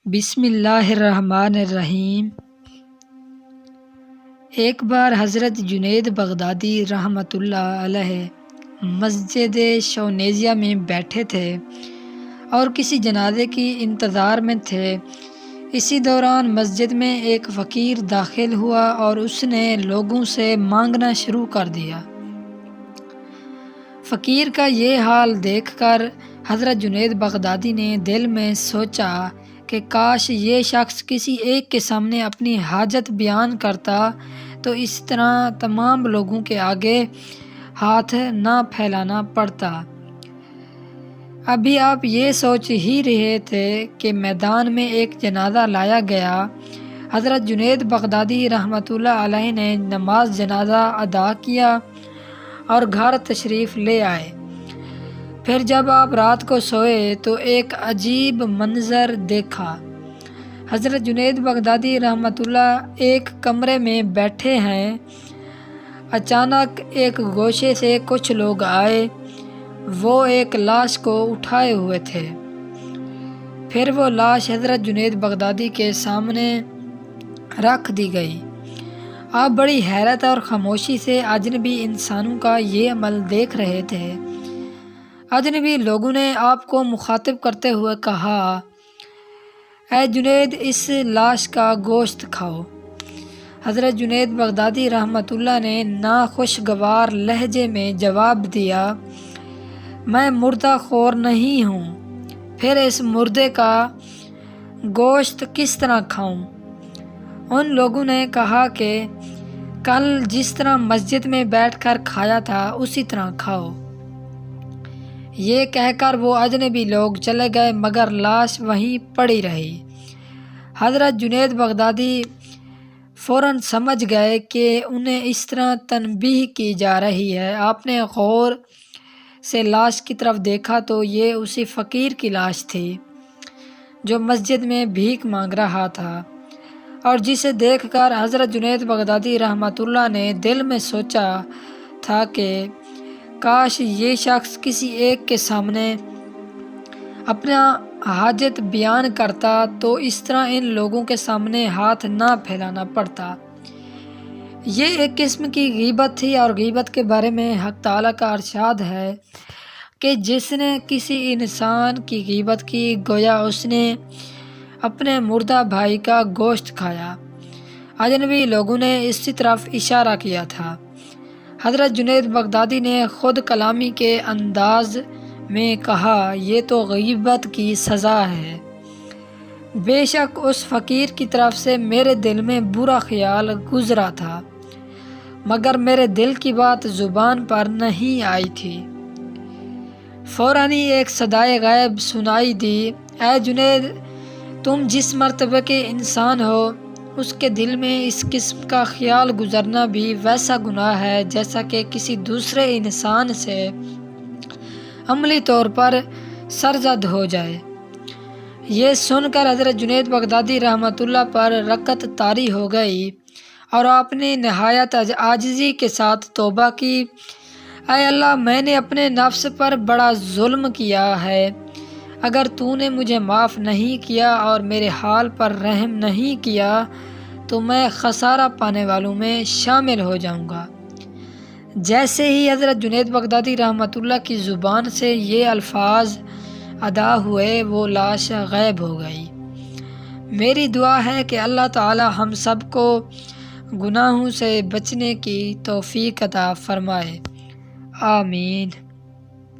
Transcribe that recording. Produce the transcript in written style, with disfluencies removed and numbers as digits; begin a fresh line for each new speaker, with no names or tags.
بسم اللہ الرحمن الرحیم۔ ایک بار حضرت جنید بغدادی رحمۃ اللہ علیہ مسجد شونیزیہ میں بیٹھے تھے اور کسی جنازے کی انتظار میں تھے۔ اسی دوران مسجد میں ایک فقیر داخل ہوا اور اس نے لوگوں سے مانگنا شروع کر دیا۔ فقیر کا یہ حال دیکھ کر حضرت جنید بغدادی نے دل میں سوچا کہ کاش یہ شخص کسی ایک کے سامنے اپنی حاجت بیان کرتا تو اس طرح تمام لوگوں کے آگے ہاتھ نہ پھیلانا پڑتا۔ ابھی آپ یہ سوچ ہی رہے تھے کہ میدان میں ایک جنازہ لایا گیا۔ حضرت جنید بغدادی رحمۃ اللہ علیہ نے نماز جنازہ ادا کیا اور گھر تشریف لے آئے۔ پھر جب آپ رات کو سوئے تو ایک عجیب منظر دیکھا۔ حضرت جنید بغدادی رحمۃ اللہ ایک کمرے میں بیٹھے ہیں، اچانک ایک گوشے سے کچھ لوگ آئے، وہ ایک لاش کو اٹھائے ہوئے تھے۔ پھر وہ لاش حضرت جنید بغدادی کے سامنے رکھ دی گئی۔ آپ بڑی حیرت اور خاموشی سے اجنبی انسانوں کا یہ عمل دیکھ رہے تھے۔ اجنبی لوگوں نے آپ کو مخاطب کرتے ہوئے کہا، اے جنید، اس لاش کا گوشت کھاؤ۔ حضرت جنید بغدادی رحمۃ اللہ نے ناخوشگوار لہجے میں جواب دیا، میں مردہ خور نہیں ہوں، پھر اس مردے کا گوشت کس طرح کھاؤں؟ ان لوگوں نے کہا کہ کل جس طرح مسجد میں بیٹھ کر کھایا تھا اسی طرح کھاؤ۔ یہ کہہ کر وہ اجنبی لوگ چلے گئے، مگر لاش وہیں پڑی رہی۔ حضرت جنید بغدادی فوراً سمجھ گئے کہ انہیں اس طرح تنبیہ کی جا رہی ہے۔ آپ نے غور سے لاش کی طرف دیکھا تو یہ اسی فقیر کی لاش تھی جو مسجد میں بھیک مانگ رہا تھا، اور جسے دیکھ کر حضرت جنید بغدادی رحمۃ اللہ نے دل میں سوچا تھا کہ کاش یہ شخص کسی ایک کے سامنے اپنا حاجت بیان کرتا تو اس طرح ان لوگوں کے سامنے ہاتھ نہ پھیلانا پڑتا۔ یہ ایک قسم کی غیبت تھی، اور غیبت کے بارے میں حق تعالیٰ کا ارشاد ہے کہ جس نے کسی انسان کی غیبت کی گویا اس نے اپنے مردہ بھائی کا گوشت کھایا۔ اجنبی لوگوں نے اسی طرف اشارہ کیا تھا۔ حضرت جنید بغدادی نے خود کلامی کے انداز میں کہا، یہ تو غیبت کی سزا ہے۔ بے شک اس فقیر کی طرف سے میرے دل میں برا خیال گزرا تھا، مگر میرے دل کی بات زبان پر نہیں آئی تھی۔ فوراً ہی ایک صدائے غیب سنائی دی، اے جنید، تم جس مرتبے کے انسان ہو اس کے دل میں اس قسم کا خیال گزرنا بھی ویسا گناہ ہے جیسا کہ کسی دوسرے انسان سے عملی طور پر سرزد ہو جائے۔ یہ سن کر حضرت جنید بغدادی رحمۃ اللہ پر رقت طاری ہو گئی اور آپ نے نہایت عاجزی کے ساتھ توبہ کی، اے اللہ، میں نے اپنے نفس پر بڑا ظلم کیا ہے۔ اگر تو نے مجھے معاف نہیں کیا اور میرے حال پر رحم نہیں کیا تو میں خسارہ پانے والوں میں شامل ہو جاؤں گا۔ جیسے ہی حضرت جنید بغدادی رحمۃ اللہ کی زبان سے یہ الفاظ ادا ہوئے وہ لاش غائب ہو گئی۔ میری دعا ہے کہ اللہ تعالی ہم سب کو گناہوں سے بچنے کی توفیق عطا فرمائے، آمین۔